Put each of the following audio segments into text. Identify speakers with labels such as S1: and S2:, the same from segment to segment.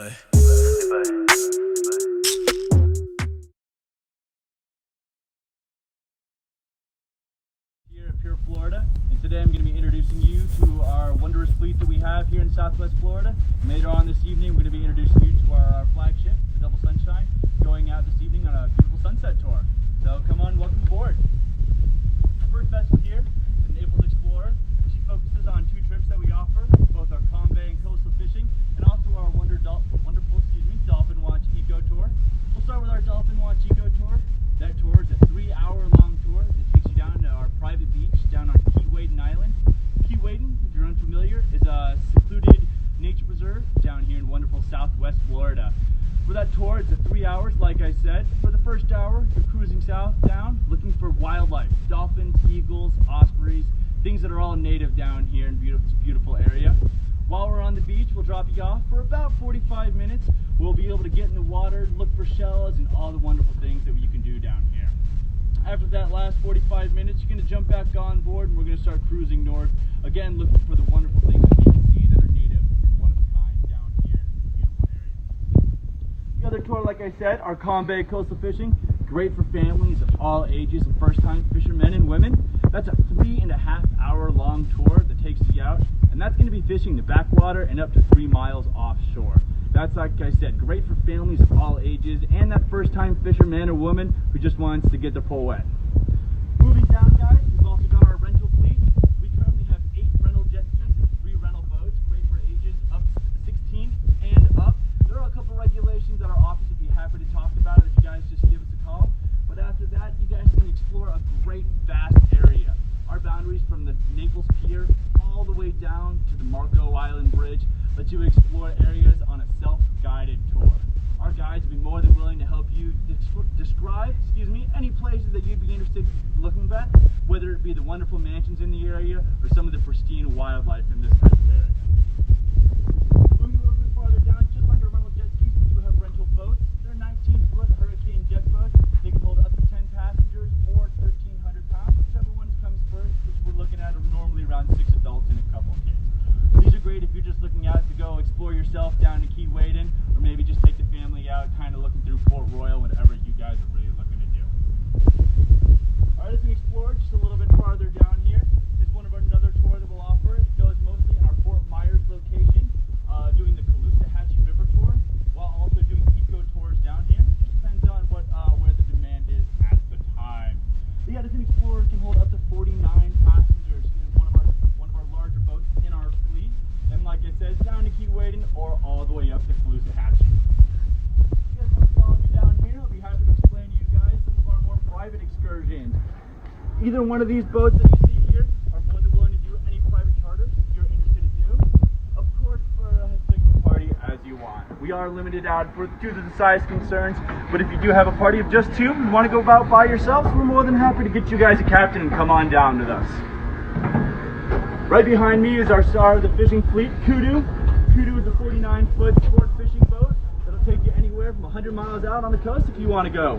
S1: Here at Pure Florida, and today I'm going to be introducing you to our wondrous fleet that we have here in Southwest Florida. And later on this evening, we're going to be introducing you to our flagship, the Double Sunshine, going out this evening on a beautiful sunset tour. So come on, welcome aboard. Our first vessel here, the Naples Explorer. She focuses on two trips that we offer, both our combat and coastal fishing, and also our wonderful Dolphin Watch Eco Tour. We'll start with our Dolphin Watch Eco Tour. That tour is a 3-hour-long tour that takes you down to our private beach down on Keewaydin Island. Keewaydin, if you're unfamiliar, is a secluded nature preserve down here in wonderful Southwest Florida. For that tour, it's a 3 hours, like I said. For the first hour, you're cruising south down, looking for wildlife, dolphins, eagles, ospreys, things that are all native down here in this beautiful area. While we're on the beach, we'll drop you off for about 45 minutes. We'll be able to get in the water, look for shells, and all the wonderful things that you can do down here. After that last 45 minutes, you're going to jump back on board, and we're going to start cruising north, again looking for the wonderful things that you can see that are native and one of a kind down here in this beautiful area. The other tour, like I said, our combat coastal fishing, great for families of all ages and first-time fishermen and women. That's a 3.5-hour-long tour that takes you out, and that's going to be fishing the backwater and up to 3 miles offshore. That's, like I said, great for families of all ages and that first-time fisherman or woman who just wants to get their pole wet. Moving down, guys, we've also got our rental fleet. We currently have 8 rental jet skis and 3 rental boats, great for ages up to 16 and up. There are a couple regulations that our office would be happy to talk about if you guys just give us a call. But after that, you guys can explore a great, vast area. Our boundaries from the Naples Pier all the way down to the Marco Island Bridge let you explore areas on a self-guided tour. Our guides will be more than willing to help you describe any places that you'd be interested in looking at, whether it be the wonderful mansions in the area or some of the pristine wildlife in this type of area. Moving a little bit farther down, just like our rental jet skis, we do have rental boats. They're 19-foot Hurricane jet boats. They can hold up to 10 passengers or 1,300 pounds, whichever one comes first, which we're looking at are normally around 6 adults and a couple of kids. These are great if you're just looking out to go explore yourself down to Keewaydin, or maybe just take the family out, kind of looking through Port Royal, whatever you guys are really looking to do. Alright, as we explore just a little bit farther down here is another tour that we'll offer. It goes mostly in our Fort Myers location, doing the Caloosahatchee River tour, while also doing eco tours down here. It depends on where the demand is at the time. The Edison Explorer can hold up to 49 passengers. It is one of our larger boats in our fleet. And like I said, down to Keewaydin or all the way up to Caloosahatchee. If you guys want to follow me down here, I'll be happy to explain to you guys some of our more private excursions. Either one of these boats that you see here are more than willing to do any private charters if you're interested to do. Of course, for as big of a party as you want. We are limited out due to the size concerns, but if you do have a party of just 2 and want to go out by yourselves, we're more than happy to get you guys a captain and come on down with us. Right behind me is our star of the fishing fleet, Kudu. Kudu is a 49-foot sport fishing boat that'll take you anywhere from 100 miles out on the coast if you want to go.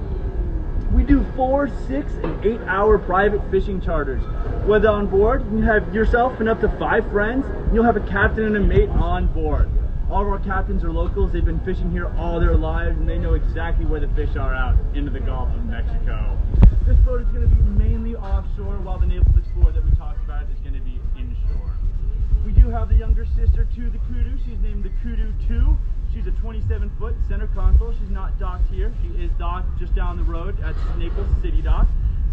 S1: We do 4, 6, and 8-hour private fishing charters. Whether on board, you can have yourself and up to 5 friends, and you'll have a captain and a mate on board. All of our captains are locals. They've been fishing here all their lives, and they know exactly where the fish are out into the Gulf of Mexico. This boat is going to be mainly offshore, while the Naples Explorer that we talked about is going to be inshore. We do have the younger sister to the Kudu. She's named the Kudu 2. She's a 27-foot center console. She's not docked here. She is docked just down the road at Naples City Dock.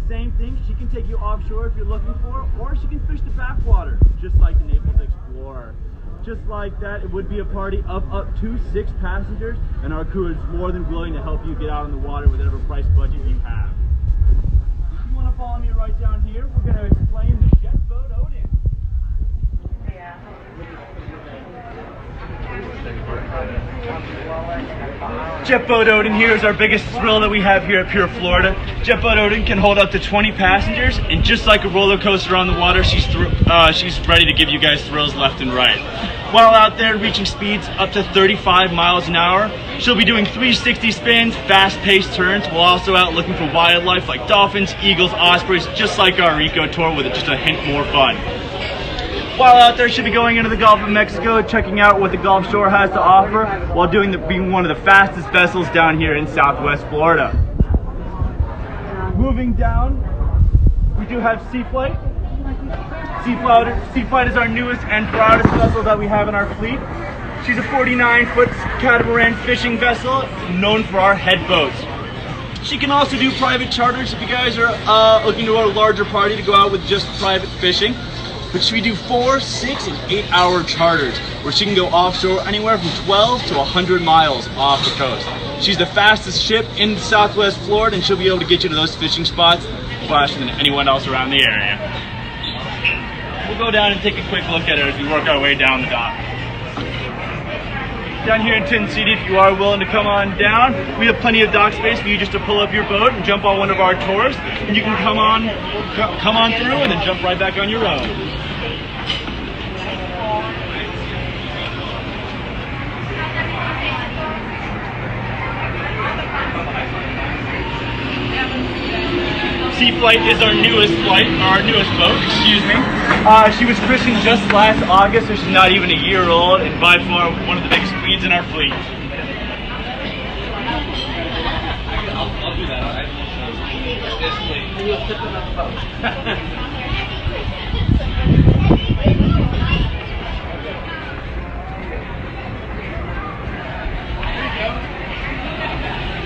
S1: Same thing, she can take you offshore if you're looking for, or she can fish the backwater, just like the Naples Explorer. Just like that, it would be a party of up to 6 passengers, and our crew is more than willing to help you get out on the water with whatever price budget you have. If you want to follow me right down here, we're going to explain the Jet Boat Odin. Jet Boat Odin here is our biggest thrill that we have here at Pure Florida. Jet Boat Odin can hold up to 20 passengers, and just like a roller coaster on the water, she's ready to give you guys thrills left and right. While out there reaching speeds up to 35 miles an hour, she'll be doing 360 spins, fast-paced turns, while also out looking for wildlife like dolphins, eagles, ospreys, just like our eco tour with just a hint more fun. While out there, should be going into the Gulf of Mexico, checking out what the Gulf Shore has to offer, while being one of the fastest vessels down here in Southwest Florida. Moving down, we do have Sea Flight. Sea Flight is our newest and proudest vessel that we have in our fleet. She's a 49-foot catamaran fishing vessel known for our head boats. She can also do private charters if you guys are looking to a larger party to go out with just private fishing. But she do 4, 6, and 8-hour charters where she can go offshore anywhere from 12 to 100 miles off the coast. She's the fastest ship in Southwest Florida, and she'll be able to get you to those fishing spots faster than anyone else around the area. We'll go down and take a quick look at her as we work our way down the dock. Down here in Tin City, if you are willing to come on down, we have plenty of dock space for you just to pull up your boat and jump on one of our tours, and you can come on through and then jump right back on your own. Sea Flight is our newest boat, excuse me. She was christened just last August, so she's not even a year old, and by far one of the biggest queens in our fleet. I'll do that, alright? Yes, please. You'll tip them on the boat.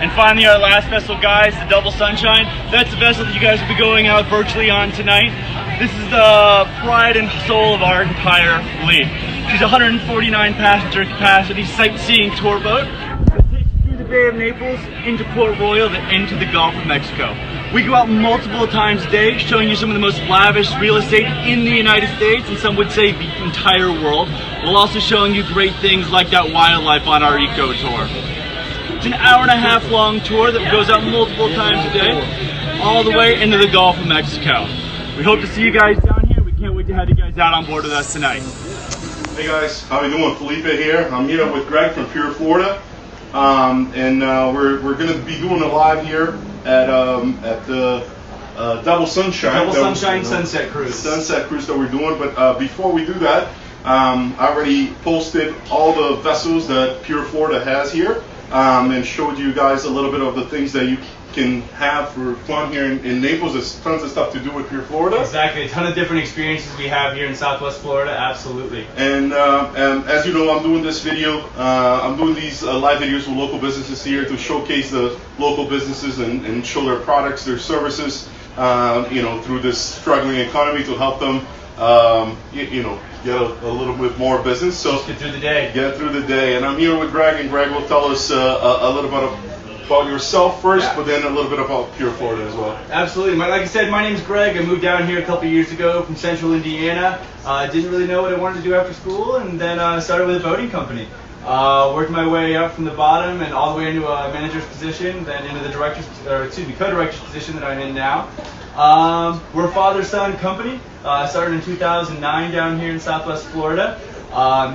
S1: And finally, our last vessel, guys, the Double Sunshine. That's the vessel that you guys will be going out virtually on tonight. This is the pride and soul of our entire fleet. She's a 149 passenger capacity sightseeing tour boat that takes you through the Bay of Naples into Port Royal, then into the Gulf of Mexico. We go out multiple times a day, showing you some of the most lavish real estate in the United States, and some would say the entire world, while also showing you great things like that wildlife on our eco tour. It's an hour-and-a-half long tour that goes out multiple times a day, all the way into the Gulf of Mexico. We hope to see you guys down here. We can't wait to have you guys out on board with us tonight.
S2: Hey guys, how you doing? Felipe here. I'm here with Greg from Pure Florida, and we're going to be doing a live here at the Double Sunshine.
S1: Sunset Cruise.
S2: Sunset Cruise that we're doing. But before we do that, I already posted all the vessels that Pure Florida has here. And showed you guys a little bit of the things that you can have for fun here in Naples. There's tons of stuff to do with Pure Florida.
S1: Exactly, a ton of different experiences we have here in Southwest Florida, absolutely.
S2: And as you know, I'm doing this video, I'm doing these live videos with local businesses here to showcase the local businesses and show their products, their services, through this struggling economy to help them, get a little bit more business. So
S1: just get through the day.
S2: Get through the day. And I'm here with Greg, and Greg will tell us a little bit about yourself first, but then a little bit about Pure Florida as well.
S1: Absolutely. Like I said, my name's Greg. I moved down here a couple years ago from Central Indiana. Didn't really know what I wanted to do after school, and then started with a boating company. Worked my way up from the bottom and all the way into a manager's position, then into the co-director's position that I'm in now. We're a father-son company. Started in 2009 down here in Southwest Florida.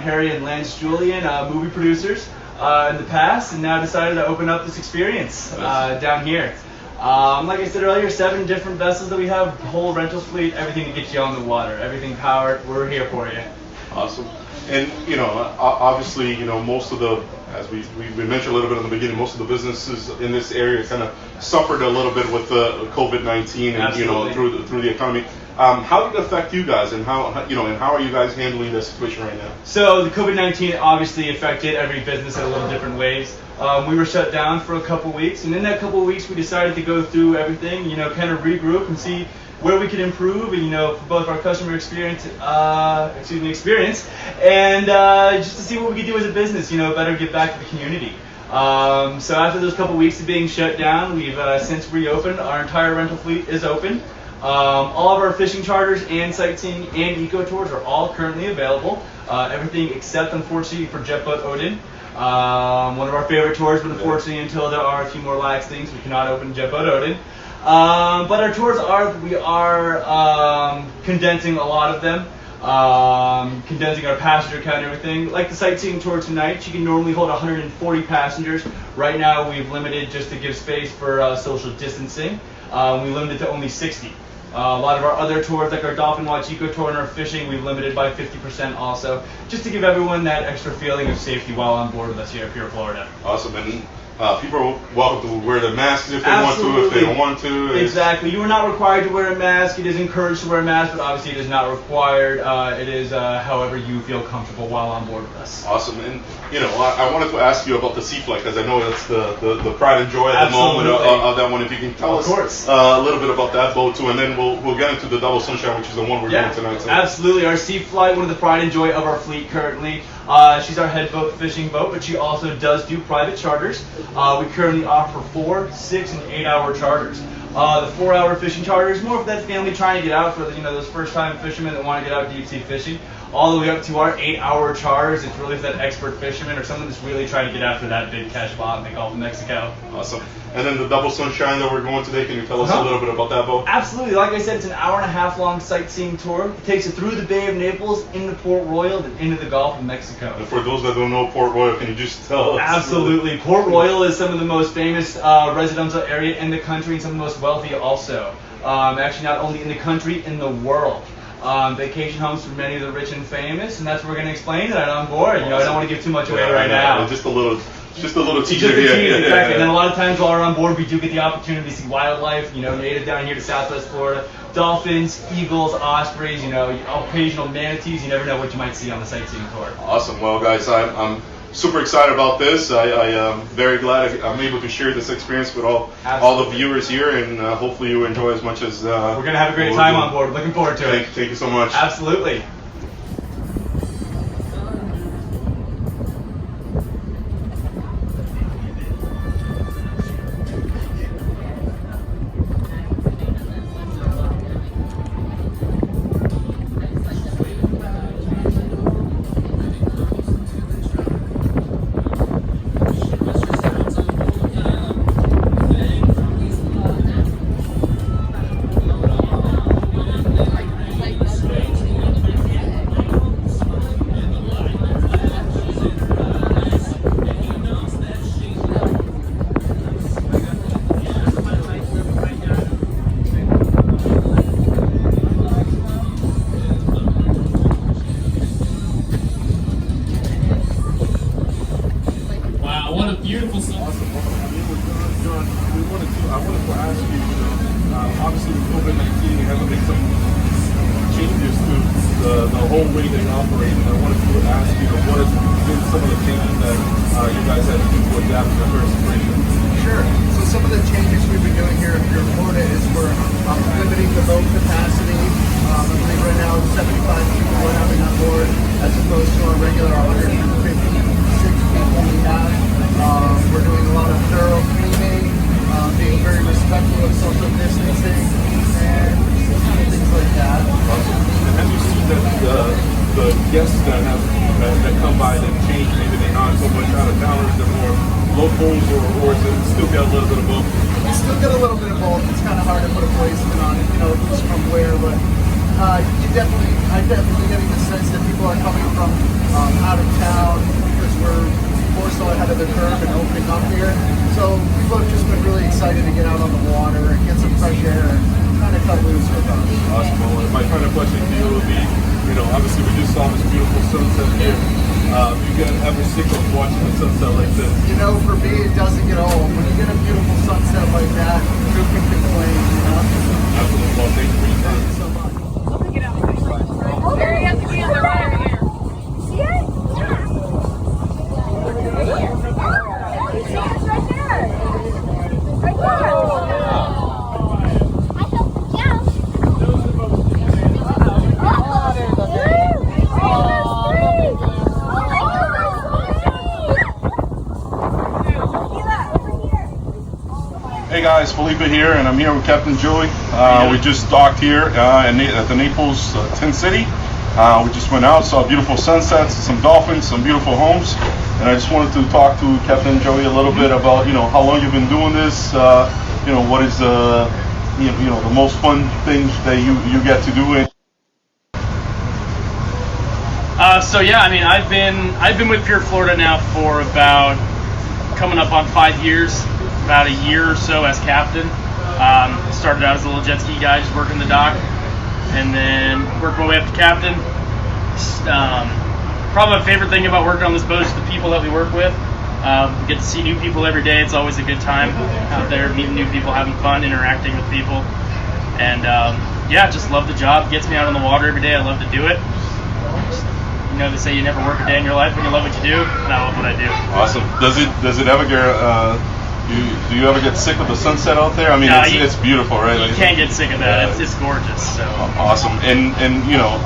S1: Harry and Lance Julian, movie producers in the past, and now decided to open up this experience down here. Like I said earlier, 7 different vessels that we have, whole rental fleet, everything to get you on the water, everything powered. We're here for you.
S2: Awesome. And obviously, most of the, as we mentioned a little bit in the beginning, most of the businesses in this area kind of suffered a little bit with the COVID-19 and
S1: Absolutely.
S2: through the economy. How did it affect you guys, and how are you guys handling this situation right now?
S1: So the COVID-19 obviously affected every business in a little different ways. We were shut down for a couple weeks, and in that couple weeks we decided to go through everything, kind of regroup and see where we could improve, and for both our customer experience, and just to see what we could do as a business, better give back to the community. So after those couple weeks of being shut down, we've since reopened. Our entire rental fleet is open. All of our fishing charters and sightseeing and eco tours are all currently available. Everything except, unfortunately, for Jet Boat Odin. One of our favorite tours, but unfortunately, until there are a few more lax things, we cannot open Jet Boat Odin. But our tours we are condensing a lot of them, condensing our passenger count and everything. Like the sightseeing tour tonight, she can normally hold 140 passengers. Right now, we've limited just to give space for social distancing. We limited to only 60. A lot of our other tours, like our Dolphin Watch Eco Tour and our fishing, we've limited by 50% also, just to give everyone that extra feeling of safety while on board with us here at Pure Florida.
S2: Awesome. And people are welcome to wear their masks if they
S1: Absolutely.
S2: want to, if they don't want to.
S1: Exactly. You are not required to wear a mask. It is encouraged to wear a mask, but obviously it is not required. It is however you feel comfortable while on board with us.
S2: Awesome. And I wanted to ask you about the Sea Flight, because I know that's the pride and joy at the moment of that one. If you can tell us a little bit about that boat too, and then we'll get into the Double Sunshine, which is the one we're doing tonight. So.
S1: Absolutely. Our Sea Flight, one of the pride and joy of our fleet currently. She's our head boat, fishing boat, but she also does do private charters. We currently offer 4, 6, and 8-hour charters. The 4-hour fishing charter is more for that family trying to get out, for those first-time fishermen that want to get out deep sea fishing. All the way up to our 8-hour charters. It's really for that expert fisherman or someone that's really trying to get after that big catch spot in the Gulf of Mexico.
S2: Awesome. And then the Double Sunshine that we're going today, can you tell us a little bit about that boat?
S1: Absolutely. Like I said, it's an 1.5-hour long sightseeing tour. It takes you through the Bay of Naples, into Port Royal, and into the Gulf of Mexico.
S2: And for those that don't know Port Royal, can you just tell us?
S1: Absolutely. Port Royal is some of the most famous residential area in the country, and some of the most wealthy also. Actually, not only in the country, in the world. Vacation homes for many of the rich and famous, and that's what we're going to explain tonight on board. I don't want to give too much away right now.
S2: Just a little teaser
S1: here. Exactly. And then a lot of times while we're on board, we do get the opportunity to see wildlife, native down here to Southwest Florida. Dolphins, eagles, ospreys, occasional manatees. You never know what you might see on the sightseeing tour.
S2: Awesome. Well, guys, I'm super excited about this. I am very glad I'm able to share this experience with all the viewers here, and hopefully you enjoy as much as
S1: we're going to have a great time on board. Looking forward to it.
S2: Thank you so much.
S1: Absolutely.
S3: Beautiful song.
S2: Awesome. John, I wanted to ask you, obviously with COVID-19, you have to make some changes to the whole way that you operate. And I wanted to ask you, what have been some of the changes that you guys had to do to adapt to the current situation?
S4: Sure. So some of the changes we've been doing here in Pure Florida is we're limiting the boat capacity. I believe right now 75 people we're having on board, as opposed to our regular 156 people we have. We're doing a lot of thorough cleaning, being very respectful of social distancing, and things like that.
S2: Awesome. And have you seen that the guests that come by that change? Maybe they're not so much out of towners, they're more locals, or is it still got a little bit of both?
S4: We still get a little bit of both. It's kind of hard to put a placement on it, who's from where, but I'm definitely getting the sense that people are coming from out of town because we're more so ahead of the curve and opening up here. So people have just been really excited to get out on the water and get some fresh air and kind of cut loose with us.
S2: Awesome. Well, my final question to you would be, obviously we just saw this beautiful sunset here. You get ever sick of watching a sunset like this?
S4: For me, it doesn't get old. When you get a beautiful sunset like that, who can complain,
S2: Absolutely. Well, thank you for your time.
S4: Thank you so much.
S5: There he has to be on the right here. See it? See it right there. Right there.
S2: Hey guys, Felipe here, and I'm here with Captain Joey. We just docked here at the Naples Tent City. We just went out, saw beautiful sunsets, some dolphins, some beautiful homes, and I just wanted to talk to Captain Joey a little bit about how long you've been doing this. What is the most fun things that you get to do.
S3: I've been with Pure Florida now for about coming up on 5 years. About a year or so as captain. Started out as a little jet ski guy, just working the dock, and then worked my way up to captain. Probably my favorite thing about working on this boat is the people that we work with. We get to see new people every day. It's always a good time out there, meeting new people, having fun, interacting with people. And yeah, just love the job. Gets me out on the water every day. I love to do it. You know, they say you never work a day in your life when you love what you do, and I love what I do.
S2: Awesome. Does it ever get do you ever get sick of the sunset out there? I mean,
S3: No,
S2: it's beautiful, right?
S3: You can't get sick of that. It's gorgeous. So
S2: awesome. And you know,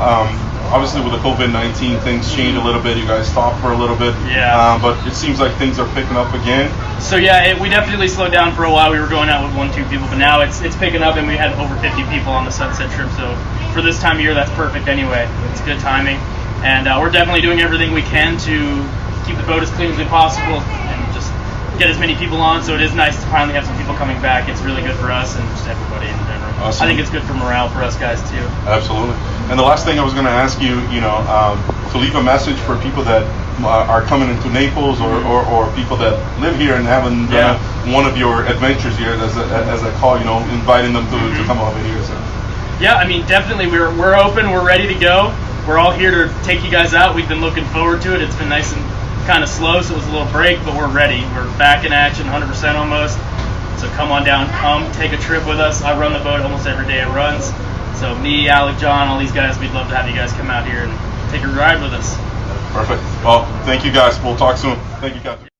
S2: obviously with the COVID-19 things changed a little bit. You guys stopped for a little bit.
S3: Yeah.
S2: But it seems like things are picking up again.
S3: So yeah, we definitely slowed down for a while. We were going out with 1-2 people, but now it's picking up, and we had over 50 people on the sunset trip. So for this time of year, that's perfect anyway. It's good timing, and we're definitely doing everything we can to keep the boat as clean as possible and just get as many people on. So it is nice to finally have some people coming back. It's really good for us and just everybody in general.
S2: Awesome.
S3: I think it's good for morale for us guys too.
S2: Absolutely. And the last thing I was going to ask you, to leave a message for people that are coming into Naples or people that live here and haven't done one of your adventures here, as I call, inviting them to come over here. So.
S3: Yeah, I mean, definitely we're open. We're ready to go. We're all here to take you guys out. We've been looking forward to it. It's been nice and kind of slow, so it was a little break, but we're ready. We're back in action, 100% almost. So come on down, take a trip with us. I run the boat almost every day it runs. So me, Alec, John, all these guys, we'd love to have you guys come out here and take a ride with us.
S2: Perfect. Well, thank you guys. We'll talk soon. Thank you, Captain.